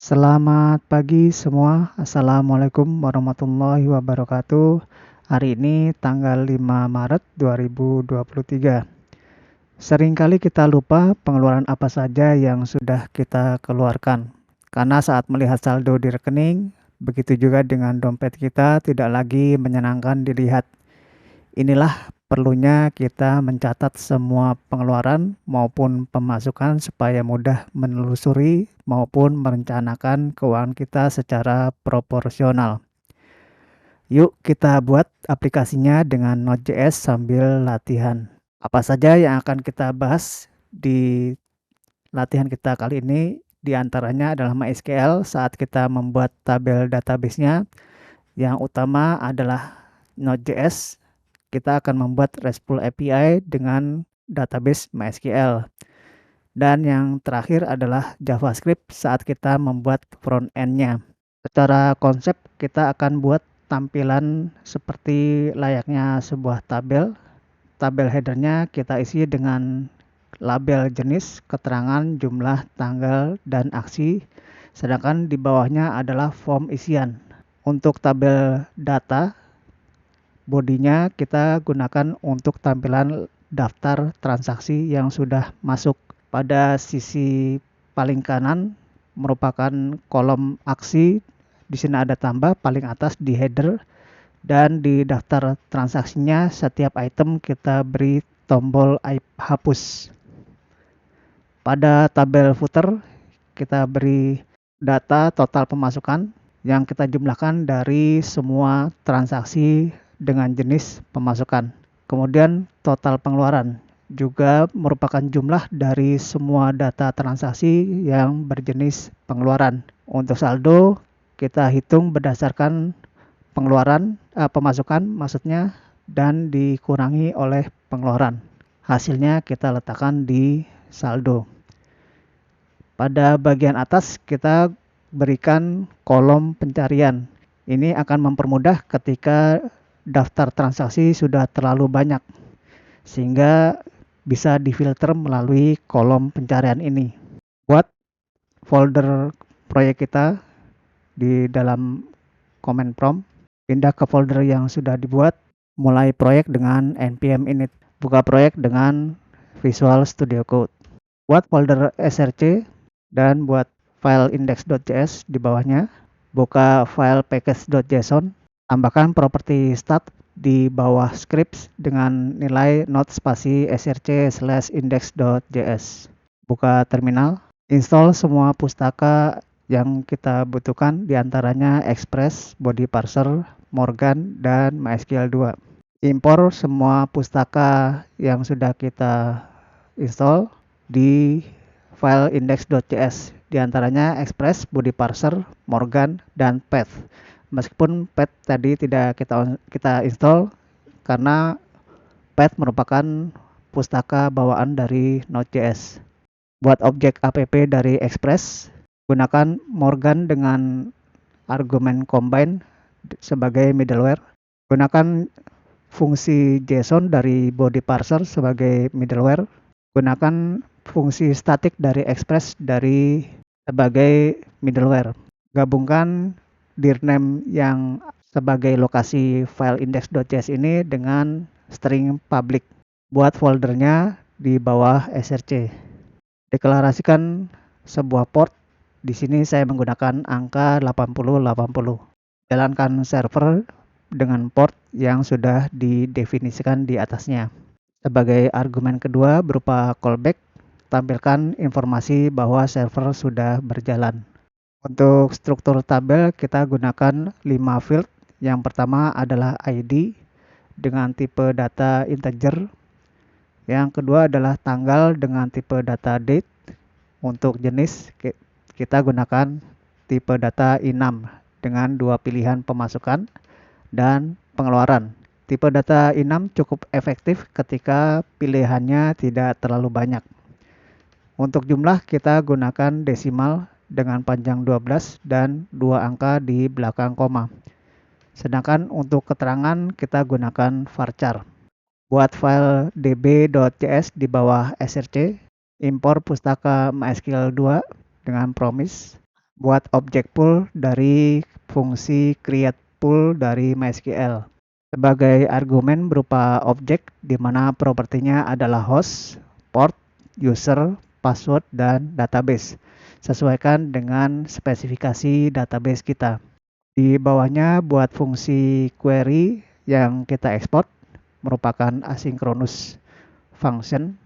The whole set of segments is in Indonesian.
Selamat pagi semua. Assalamualaikum warahmatullahi wabarakatuh. Hari ini tanggal 5 Maret 2023. Seringkali kita lupa pengeluaran apa saja yang sudah kita keluarkan. Karena saat melihat saldo di rekening, begitu juga dengan dompet kita tidak lagi menyenangkan dilihat. Inilah perlunya kita mencatat semua pengeluaran maupun pemasukan supaya mudah menelusuri maupun merencanakan keuangan kita secara proporsional. Yuk kita buat aplikasinya dengan Node.js sambil latihan. Apa saja yang akan kita bahas di latihan kita kali ini? Di antaranya adalah MySQL saat kita membuat tabel database-nya. Yang utama adalah Node.js, kita akan membuat RESTful API dengan database MySQL. Dan yang terakhir adalah JavaScript saat kita membuat front end-nya. Secara konsep kita akan buat tampilan seperti layaknya sebuah tabel. Tabel header-nya kita isi dengan label jenis, keterangan, jumlah, tanggal, dan aksi. Sedangkan di bawahnya adalah form isian. Untuk tabel data, bodinya kita gunakan untuk tampilan daftar transaksi yang sudah masuk. Pada sisi paling kanan merupakan kolom aksi. Di sini ada tambah paling atas di header, dan di daftar transaksinya setiap item kita beri tombol hapus. Pada tabel footer kita beri data total pemasukan yang kita jumlahkan dari semua transaksi dengan jenis pemasukan. Kemudian total pengeluaran juga merupakan jumlah dari semua data transaksi yang berjenis pengeluaran. Untuk saldo kita hitung berdasarkan pemasukan maksudnya, dan dikurangi oleh pengeluaran. Hasilnya kita letakkan di saldo. Pada bagian atas kita berikan kolom pencarian. Ini akan mempermudah ketika daftar transaksi sudah terlalu banyak, sehingga bisa difilter melalui kolom pencarian ini. Buat folder proyek kita di dalam command prompt, pindah ke folder yang sudah dibuat, mulai proyek dengan npm init, buka proyek dengan Visual Studio Code. Buat folder src dan buat file index.js di bawahnya, buka file package.json, tambahkan properti stat di bawah scripts dengan nilai not spasi src/index.js. Buka terminal, install semua pustaka yang kita butuhkan, diantaranya Express, Body Parser, Morgan, dan MySQL 2. Impor semua pustaka yang sudah kita install di file index.js, diantaranya Express, Body Parser, Morgan, dan Path. Meskipun Path tadi tidak kita install karena Path merupakan pustaka bawaan dari Node.js. Buat objek app dari Express, gunakan Morgan dengan argumen combine sebagai middleware. Gunakan fungsi JSON dari Body Parser sebagai middleware. Gunakan fungsi static dari Express sebagai middleware. Gabungkan dirname yang sebagai lokasi file index.js ini dengan string public. Buat foldernya di bawah src. Deklarasikan sebuah port. Di sini saya menggunakan angka 8080. Jalankan server dengan port yang sudah didefinisikan di atasnya. Sebagai argumen kedua berupa callback, tampilkan informasi bahwa server sudah berjalan. Untuk struktur tabel kita gunakan 5 field. Yang pertama adalah ID dengan tipe data integer. Yang kedua adalah tanggal dengan tipe data date. Untuk jenis kita gunakan tipe data enum dengan 2 pilihan pemasukan dan pengeluaran. Tipe data enum cukup efektif ketika pilihannya tidak terlalu banyak. Untuk jumlah kita gunakan desimal dengan panjang 12 dan 2 angka di belakang koma. Sedangkan untuk keterangan kita gunakan varchar. Buat file db.js di bawah src, impor pustaka MySQL 2 dengan promise. buat objek pool dari fungsi create pool dari MySQL. Sebagai argumen berupa objek di mana propertinya adalah host, port, user, password, dan database. Sesuaikan dengan spesifikasi database kita. Di bawahnya buat fungsi query yang kita ekspor merupakan asynchronous function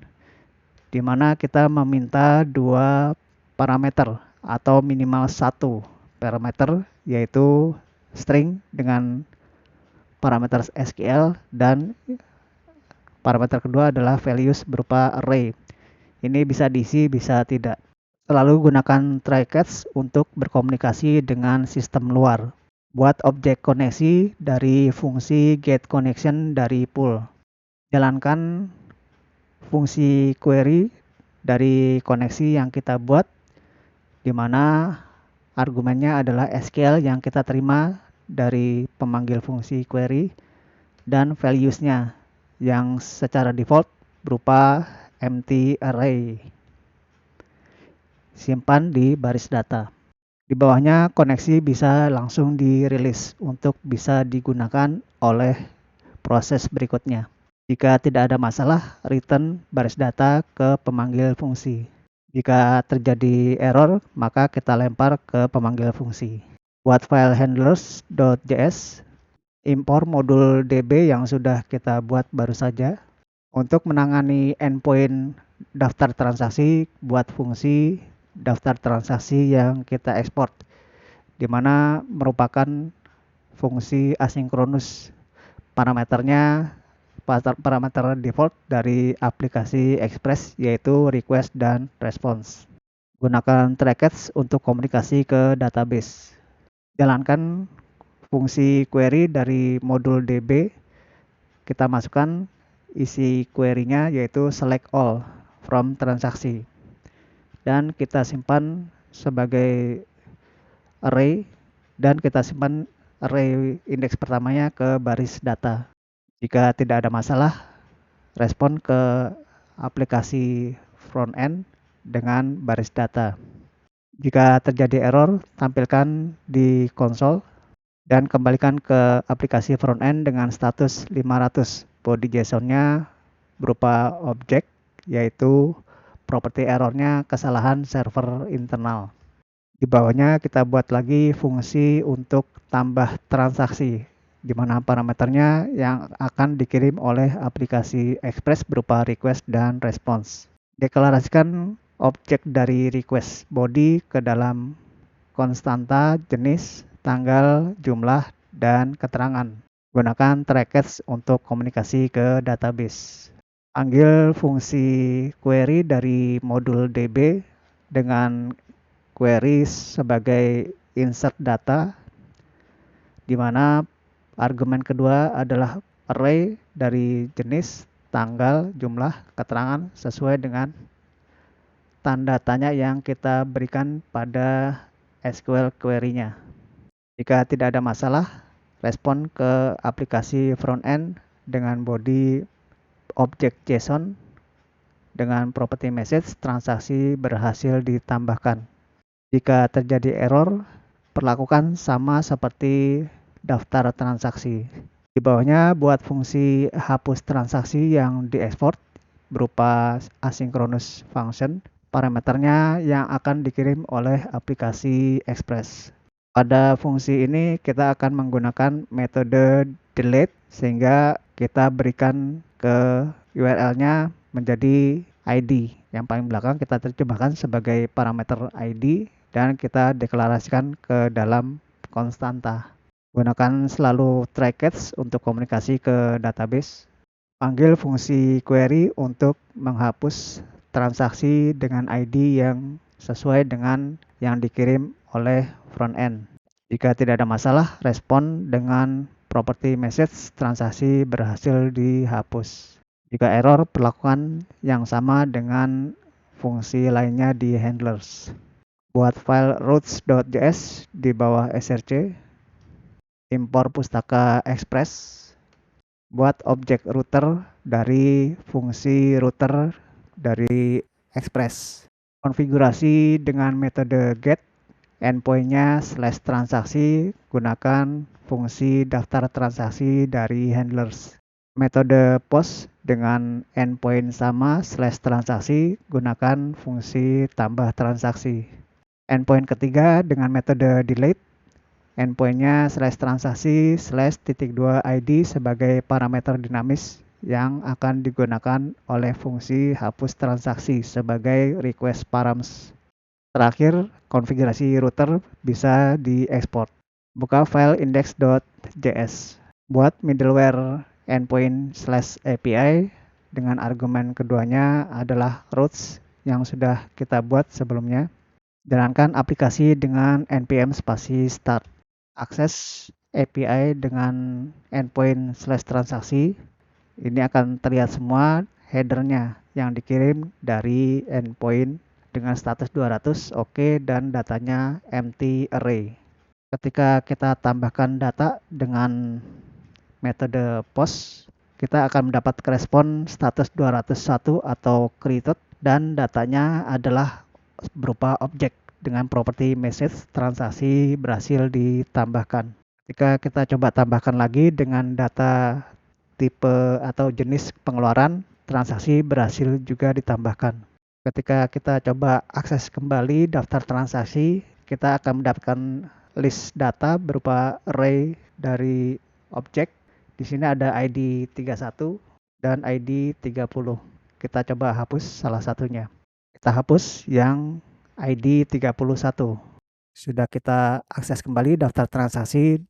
di mana kita meminta dua parameter atau minimal satu parameter yaitu string dengan parameter SQL dan parameter kedua adalah values berupa array. Ini bisa diisi, bisa tidak. Selalu gunakan try catch untuk berkomunikasi dengan sistem luar. Buat objek koneksi dari fungsi get connection dari pool. Jalankan fungsi query dari koneksi yang kita buat, di mana argumennya adalah SQL yang kita terima dari pemanggil fungsi query dan values-nya yang secara default berupa empty array. Simpan di baris data. Di bawahnya koneksi bisa langsung dirilis untuk bisa digunakan oleh proses berikutnya. Jika tidak ada masalah, return baris data ke pemanggil fungsi. Jika terjadi error, maka kita lempar ke pemanggil fungsi. Buat file handlers.js, impor modul DB yang sudah kita buat baru saja. Untuk menangani endpoint daftar transaksi, buat fungsi daftar transaksi yang kita ekspor, di mana merupakan fungsi asinkronus. Parameternya parameter default dari aplikasi Express yaitu request dan response. Gunakan trackets untuk komunikasi ke database. Jalankan fungsi query dari modul DB. Kita masukkan isi query-nya yaitu select all from transaksi. Dan kita simpan sebagai array dan kita simpan array indeks pertamanya ke baris data. Jika tidak ada masalah, respon ke aplikasi front-end dengan baris data. Jika terjadi error, tampilkan di konsol dan kembalikan ke aplikasi front-end dengan status 500. Body JSON-nya berupa objek, yaitu properti errornya kesalahan server internal. Di bawahnya kita buat lagi fungsi untuk tambah transaksi, di mana parameternya yang akan dikirim oleh aplikasi Express berupa request dan response. Deklarasikan objek dari request body ke dalam konstanta jenis, tanggal, jumlah, dan keterangan. Gunakan trackets untuk komunikasi ke database. Panggil fungsi query dari modul DB dengan query sebagai insert data, di mana argumen kedua adalah array dari jenis, tanggal, jumlah, keterangan sesuai dengan tanda tanya yang kita berikan pada SQL query-nya. Jika tidak ada masalah, respon ke aplikasi front-end dengan body objek JSON dengan property message transaksi berhasil ditambahkan. Jika terjadi error, perlakukan sama seperti daftar transaksi. Di bawahnya buat fungsi hapus transaksi yang diekspor berupa asynchronous function. Parameternya yang akan dikirim oleh aplikasi Express. Pada fungsi ini kita akan menggunakan metode delete sehingga kita berikan ke URL-nya menjadi ID. Yang paling belakang kita terjemahkan sebagai parameter ID dan kita deklarasikan ke dalam konstanta. Gunakan selalu try catch untuk komunikasi ke database. Panggil fungsi query untuk menghapus transaksi dengan ID yang sesuai dengan yang dikirim oleh front-end. Jika tidak ada masalah, respon dengan property message transaksi berhasil dihapus. Jika error, perlakukan yang sama dengan fungsi lainnya di handlers. Buat file routes.js di bawah src, impor pustaka Express. Buat objek router dari fungsi router dari Express. Konfigurasi dengan metode get endpointnya /transaksi, gunakan fungsi daftar transaksi dari handlers. Metode post dengan endpoint sama /transaksi, gunakan fungsi tambah transaksi. Endpoint ketiga dengan metode delete, endpointnya /transaksi /2 ID sebagai parameter dinamis yang akan digunakan oleh fungsi hapus transaksi sebagai request params. Terakhir, konfigurasi router bisa diekspor. Buka file index.js. Buat middleware endpoint/API dengan argumen keduanya adalah routes yang sudah kita buat sebelumnya. Jalankan aplikasi dengan npm spasi start. Akses API dengan endpoint/transaksi. Ini akan terlihat semua headernya yang dikirim dari endpoint dengan status 200 oke dan datanya empty array. Ketika kita tambahkan data dengan metode post, kita akan mendapat respon status 201 atau created dan datanya adalah berupa objek dengan properti message transaksi berhasil ditambahkan. Ketika kita coba tambahkan lagi dengan data tipe atau jenis pengeluaran, transaksi berhasil juga ditambahkan. Ketika kita coba akses kembali daftar transaksi, kita akan mendapatkan list data berupa array dari objek. Di sini ada ID 31 dan ID 30. Kita coba hapus salah satunya. Kita hapus yang ID 31. Sudah kita akses kembali daftar transaksi,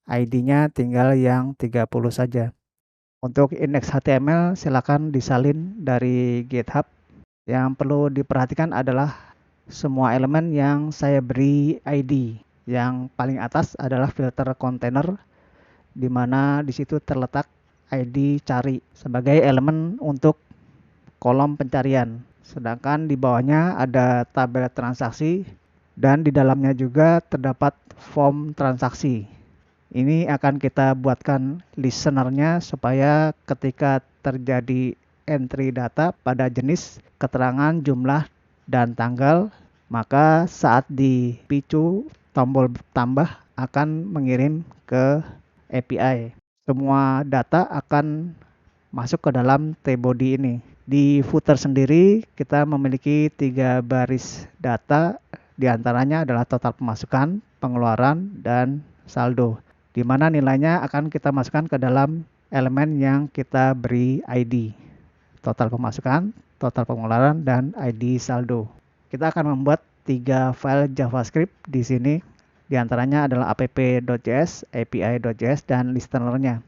ID-nya tinggal yang 30 saja. Untuk index HTML silakan disalin dari GitHub. Yang perlu diperhatikan adalah semua elemen yang saya beri ID. Yang paling atas adalah filter kontainer, di mana di situ terletak ID cari sebagai elemen untuk kolom pencarian. Sedangkan di bawahnya ada tabel transaksi dan di dalamnya juga terdapat form transaksi. Ini akan kita buatkan listenernya supaya ketika terjadi entry data pada jenis, keterangan, jumlah, dan tanggal, maka saat dipicu tombol tambah akan mengirim ke API. Semua data akan masuk ke dalam T-body ini. Di footer sendiri kita memiliki 3 baris data, diantaranya adalah total pemasukan, pengeluaran, dan saldo, di mana nilainya akan kita masukkan ke dalam elemen yang kita beri ID. Total pemasukan, total pengeluaran, dan ID saldo. Kita akan membuat 3 file JavaScript di sini. Di antaranya adalah app.js, api.js, dan listenernya.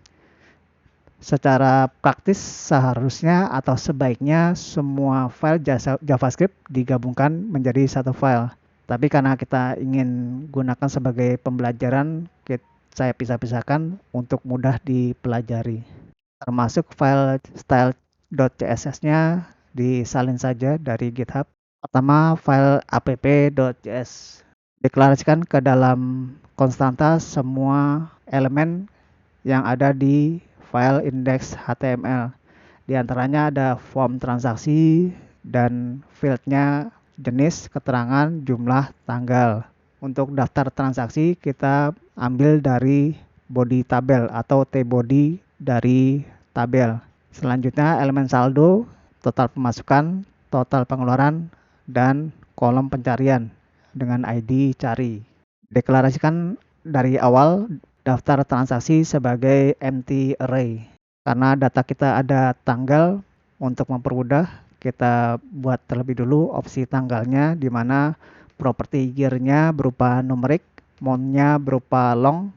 Secara praktis seharusnya atau sebaiknya semua file JavaScript digabungkan menjadi satu file. Tapi karena kita ingin gunakan sebagai pembelajaran, saya pisah-pisahkan untuk mudah dipelajari. Termasuk file style.css-nya disalin saja dari GitHub. Pertama, file app.js. Deklarasikan ke dalam konstanta semua elemen yang ada di file index.html. Di antaranya ada form transaksi dan fieldnya jenis, keterangan, jumlah, tanggal. Untuk daftar transaksi kita ambil dari body tabel atau T-body dari tabel. Selanjutnya elemen saldo, total pemasukan, total pengeluaran, dan kolom pencarian dengan ID cari. Deklarasikan dari awal daftar transaksi sebagai empty array. Karena data kita ada tanggal, untuk mempermudah kita buat terlebih dulu opsi tanggalnya, di mana properti year-nya berupa numerik, month-nya berupa long,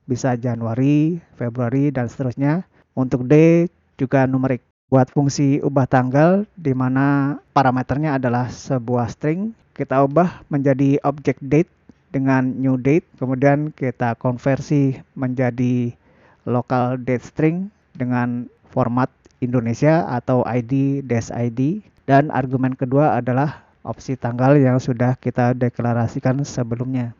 bisa Januari, Februari, dan seterusnya. Untuk day juga numerik. Buat fungsi ubah tanggal, di mana parameternya adalah sebuah string, kita ubah menjadi objek date dengan new date, kemudian kita konversi menjadi local date string dengan format Indonesia atau ID-ID, dan argumen kedua adalah opsi tanggal yang sudah kita deklarasikan sebelumnya.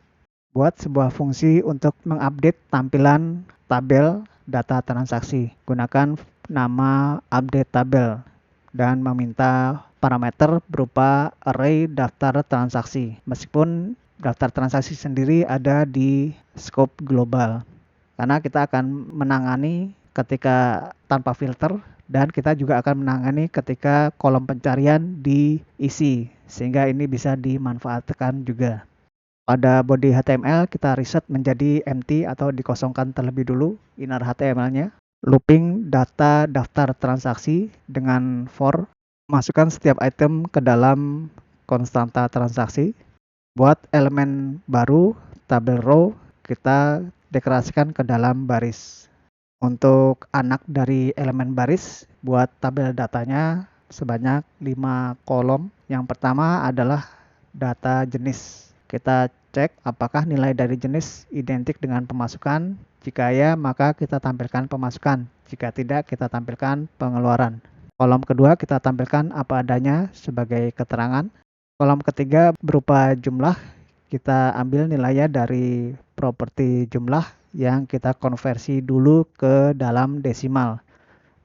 Buat sebuah fungsi untuk mengupdate tampilan tabel data transaksi. Gunakan nama update tabel dan meminta parameter berupa array daftar transaksi. Meskipun daftar transaksi sendiri ada di scope global. Karena kita akan menangani ketika tanpa filter dan kita juga akan menangani ketika kolom pencarian diisi, sehingga ini bisa dimanfaatkan juga. Pada body HTML kita reset menjadi empty atau dikosongkan terlebih dulu inner HTML-nya. Looping data daftar transaksi dengan for, masukkan setiap item ke dalam konstanta transaksi. Buat elemen baru, tabel row, kita deklarasikan ke dalam baris. Untuk anak dari elemen baris, buat tabel datanya sebanyak 5 kolom. Yang pertama adalah data jenis. Kita cek apakah nilai dari jenis identik dengan pemasukan. Jika ya, maka kita tampilkan pemasukan. Jika tidak, kita tampilkan pengeluaran. Kolom kedua kita tampilkan apa adanya sebagai keterangan. Kolom ketiga berupa jumlah. Kita ambil nilainya dari properti jumlah yang kita konversi dulu ke dalam desimal.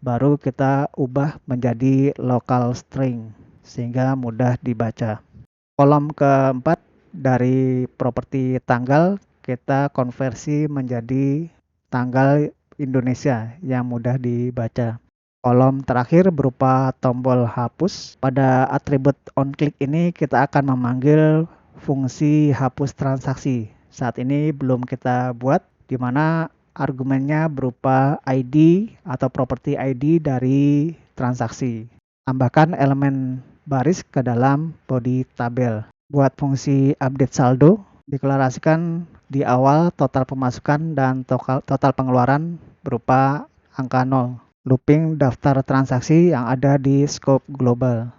Baru kita ubah menjadi local string sehingga mudah dibaca. Kolom keempat dari properti tanggal kita konversi menjadi tanggal Indonesia yang mudah dibaca. Kolom terakhir berupa tombol hapus. Pada atribut onClick ini kita akan memanggil fungsi hapus transaksi. Saat ini belum kita buat, di mana argumennya berupa ID atau properti ID dari transaksi. Tambahkan elemen baris ke dalam body tabel. Buat fungsi update saldo, deklarasikan di awal total pemasukan dan total pengeluaran berupa angka 0. Looping daftar transaksi yang ada di scope global.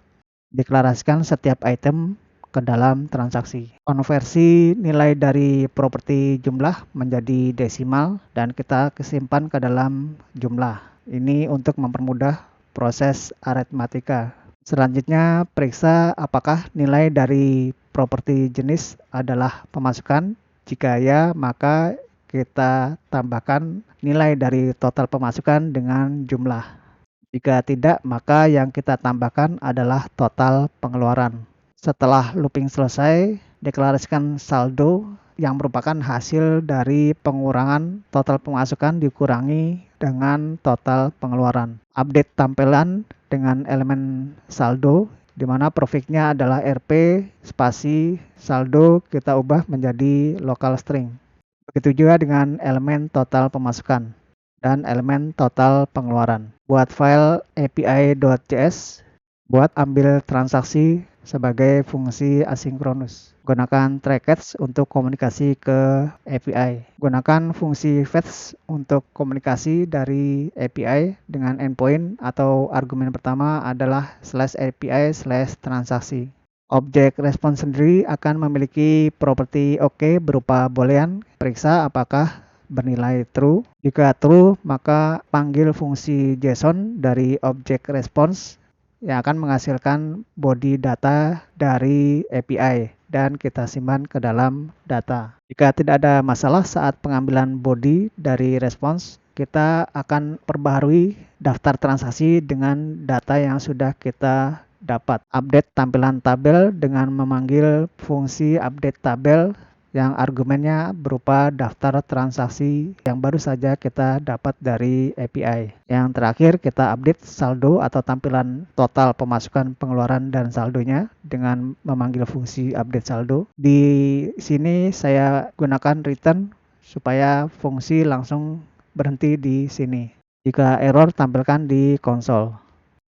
Deklarasikan setiap item ke dalam transaksi. Konversi nilai dari properti jumlah menjadi desimal dan kita simpan ke dalam jumlah. Ini untuk mempermudah proses aritmatika. Selanjutnya, periksa apakah nilai dari properti jenis adalah pemasukan. Jika ya, maka kita tambahkan nilai dari total pemasukan dengan jumlah. Jika tidak, maka yang kita tambahkan adalah total pengeluaran. Setelah looping selesai, deklarasikan saldo yang merupakan hasil dari pengurangan total pemasukan dikurangi dengan total pengeluaran. Update tampilan dengan elemen saldo, di mana prefix-nya adalah rp spasi saldo kita ubah menjadi local string. Begitu juga dengan elemen total pemasukan dan elemen total pengeluaran. Buat file api.js, buat ambil transaksi sebagai fungsi asinkronus. Gunakan trackets untuk komunikasi ke API. Gunakan fungsi fetch untuk komunikasi dari API dengan endpoint atau argumen pertama adalah /API/transaksi. Objek respons sendiri akan memiliki properti OK berupa boolean. Periksa apakah bernilai true. Jika true, maka panggil fungsi JSON dari objek respons yang akan menghasilkan body data dari API dan kita simpan ke dalam data. Jika tidak ada masalah saat pengambilan body dari respons, kita akan perbaharui daftar transaksi dengan data yang sudah kita dapat. Update tampilan tabel dengan memanggil fungsi update tabel yang argumennya berupa daftar transaksi yang baru saja kita dapat dari API. Yang terakhir, kita update saldo atau tampilan total pemasukan, pengeluaran, dan saldonya dengan memanggil fungsi update saldo. Di sini saya gunakan return supaya fungsi langsung berhenti di sini. Jika error, tampilkan di konsol.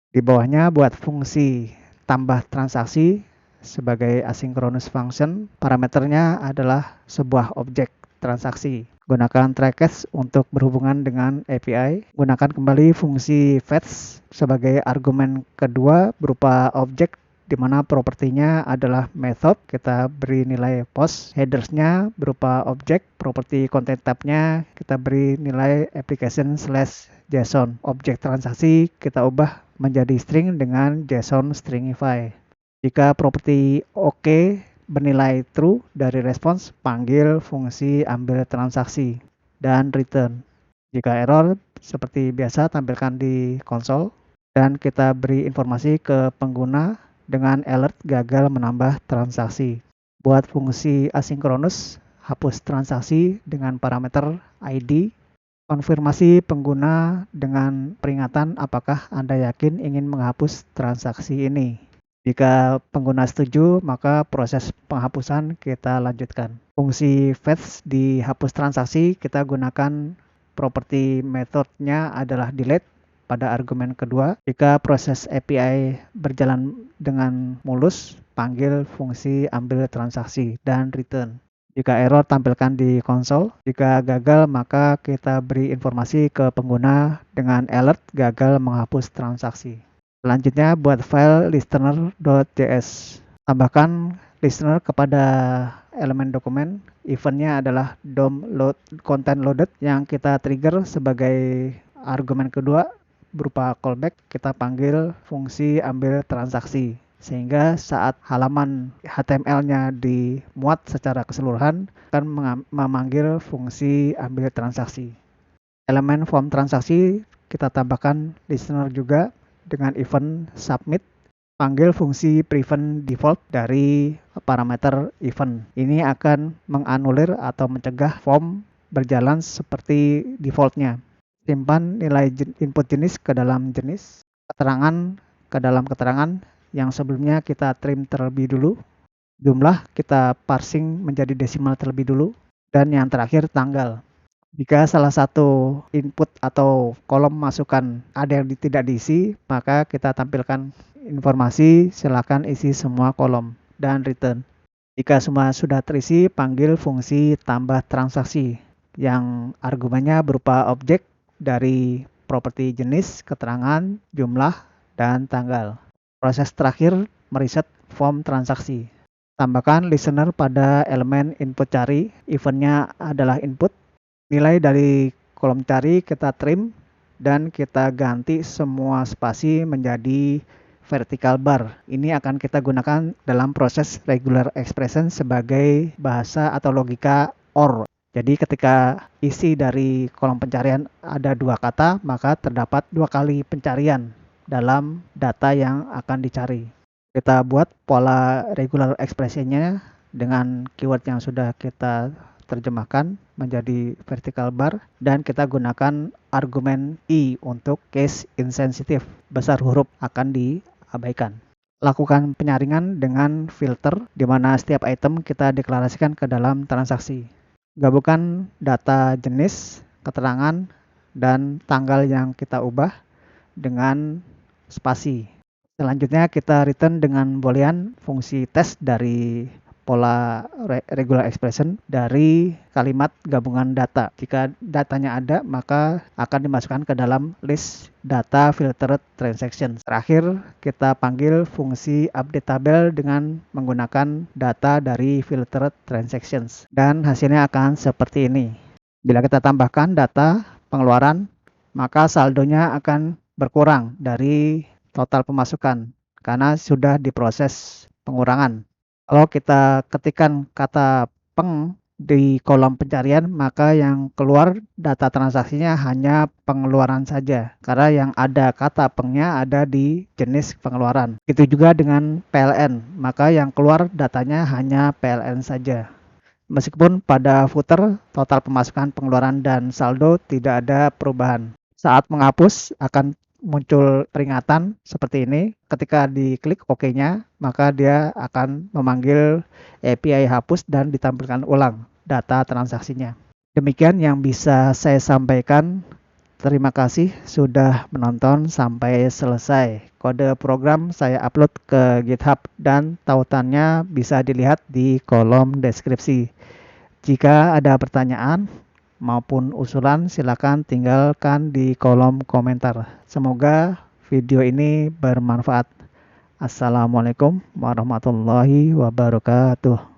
Di bawahnya buat fungsi tambah transaksi sebagai asynchronous function. Parameternya adalah sebuah objek transaksi. Gunakan trackets untuk berhubungan dengan API. Gunakan kembali fungsi fetch sebagai argumen kedua berupa objek di mana propertinya adalah method. Kita beri nilai post. Headersnya berupa objek. Properti content tabnya kita beri nilai application/JSON. Objek transaksi kita ubah menjadi string dengan JSON stringify. Jika properti OK bernilai true dari respons, panggil fungsi ambil transaksi dan return. Jika error, seperti biasa tampilkan di konsol dan kita beri informasi ke pengguna dengan alert gagal menambah transaksi. Buat fungsi asinkronus, hapus transaksi dengan parameter ID. Konfirmasi pengguna dengan peringatan apakah Anda yakin ingin menghapus transaksi ini. Jika pengguna setuju, maka proses penghapusan kita lanjutkan. Fungsi fetch di hapus transaksi kita gunakan properti metodenya adalah delete pada argumen kedua. Jika proses API berjalan dengan mulus, panggil fungsi ambil transaksi dan return. Jika error, tampilkan di konsol. Jika gagal, maka kita beri informasi ke pengguna dengan alert gagal menghapus transaksi. Selanjutnya buat file listener.js. Tambahkan listener kepada elemen dokumen. Eventnya adalah DOM load content loaded yang kita trigger sebagai argumen kedua berupa callback. Kita panggil fungsi ambil transaksi. Sehingga saat halaman HTML-nya dimuat secara keseluruhan akan memanggil fungsi ambil transaksi. Elemen form transaksi kita tambahkan listener juga dengan event submit. Panggil fungsi prevent default dari parameter event. Ini akan menganulir atau mencegah form berjalan seperti defaultnya. Simpan nilai input jenis ke dalam jenis, keterangan ke dalam keterangan yang sebelumnya kita trim terlebih dulu. Jumlah kita parsing menjadi desimal terlebih dulu. Dan yang terakhir tanggal. Jika salah satu input atau kolom masukan ada yang tidak diisi, maka kita tampilkan informasi silakan isi semua kolom dan return. Jika semua sudah terisi, panggil fungsi tambah transaksi yang argumennya berupa objek dari properti jenis, keterangan, jumlah, dan tanggal. Proses terakhir mereset form transaksi. Tambahkan listener pada elemen input cari, eventnya adalah input. Nilai dari kolom cari kita trim dan kita ganti semua spasi menjadi vertical bar. Ini akan kita gunakan dalam proses regular expression sebagai bahasa atau logika OR. Jadi ketika isi dari kolom pencarian ada 2 kata, maka terdapat 2 kali pencarian dalam data yang akan dicari. Kita buat pola regular expression-nya dengan keyword yang sudah kita terjemahkan menjadi vertical bar dan kita gunakan argumen I untuk case insensitive. Besar huruf akan diabaikan. Lakukan penyaringan dengan filter di mana setiap item kita deklarasikan ke dalam transaksi. Gabungkan data jenis, keterangan, dan tanggal yang kita ubah dengan spasi. Selanjutnya kita return dengan boolean fungsi test dari pola regular expression dari kalimat gabungan data. Jika datanya ada, maka akan dimasukkan ke dalam list data filtered transactions. Terakhir, kita panggil fungsi update tabel dengan menggunakan data dari filtered transactions. Dan hasilnya akan seperti ini. Bila kita tambahkan data pengeluaran, maka saldonya akan berkurang dari total pemasukan karena sudah diproses pengurangan. Kalau kita ketikkan kata peng di kolom pencarian, maka yang keluar data transaksinya hanya pengeluaran saja. Karena yang ada kata pengnya ada di jenis pengeluaran. Itu juga dengan PLN, maka yang keluar datanya hanya PLN saja. Meskipun pada footer, total pemasukan, pengeluaran, dan saldo tidak ada perubahan. Saat menghapus akan muncul peringatan seperti ini. Ketika diklik OK-nya, maka dia akan memanggil API hapus dan ditampilkan ulang data transaksinya. Demikian yang bisa saya sampaikan. Terima kasih sudah menonton sampai selesai. Kode program saya upload ke GitHub dan tautannya bisa dilihat di kolom deskripsi. Jika ada pertanyaan maupun usulan, silakan tinggalkan di kolom komentar. Semoga video ini bermanfaat. Assalamualaikum warahmatullahi wabarakatuh.